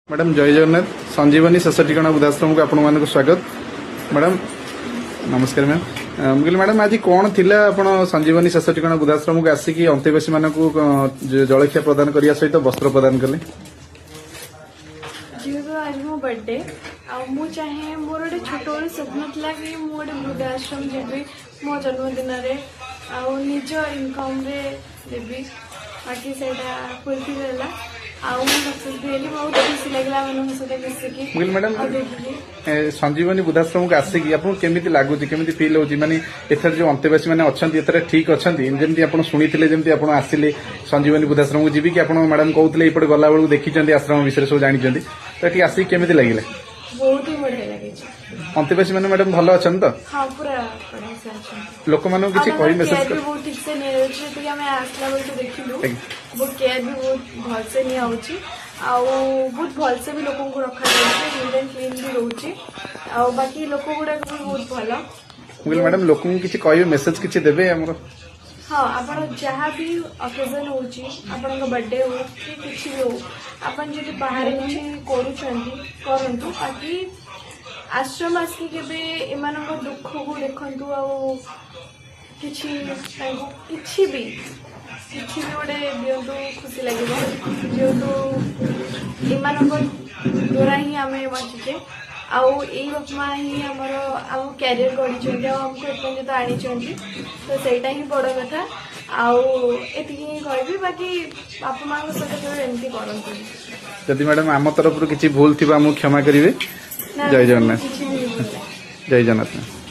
Madam जय जगन्नाथ संजीवनी शस्य ठिकाना वृद्धाश्रम को आपण मानक स्वागत। मैडम नमस्कार मैम। मुझे मैडम आज कौन थिला आपण संजीवनी शस्य ठिकाना वृद्धाश्रम को आसिकी अंत्यवासी मानक जलखिया प्रदान करने सहित वस्त्र प्रदान कले। जेहेतु आज मो बर्थडे मु चाहे मोर गोटे छोट बड़े स्वप्न था कि मु गोटे वृद्धाश्रम जी मो जन्मदिन निज इनकम रे देवी बाकी से फुलफिल है बहुत खुशी लगला मैडम संजीवनी वृद्धाश्रम को आसिकी आपको केमी लगुच केमी फिल हो माने एथर जो अंत्यवासी मैंने अच्छा ठीक अच्छा जमी आप शुणी जमी आप आसिले संजीवनी वृद्धाश्रम को जी कि आप मैडम कहते ये गला बेलू देखी आश्रम विषय सब जानते तो ये आसिक केमी लगे बहुत ही बढ़िया लगे अंत्यवासी मैंने मैडम भल अच्छा तो हाँ पूरा लोक मान किसी कही मेसेज बहुत ठीक से नहीं आम आसला बेलू देखिलु बहुत केयर भी बहुत भलसे नहीं होची बहुत भलसे भी लोक को रखा जाए नीट एंड क्लीन भी रोचे बाकी लोक गुड़ा भी बहुत भल मैडम लोक किसी कह मेसेज किसी देवे आमर हाँ आप जहाँ भी अकेजन हो बर्थडे हो कि किसी भी हो आपन जो बाहर किसी करूँ बाकी आश्रम आसिक केबे एमान दुख को देखु किसी भी गोटे दिंतु खुशी लगे जेहेतु एम द्वारा ही आम बचिचे आई बापा ही आम क्यारियर गढ़ी आमको एपर्यंत आनी तो सहीटा ही बड़ कथा आती कह बाकी बापा माँ सहित एमती करते जदि मैडम आम तरफ किसी भूल थी क्षमा करेंगे। जय जगन्नाथ। जय जगन्नाथ।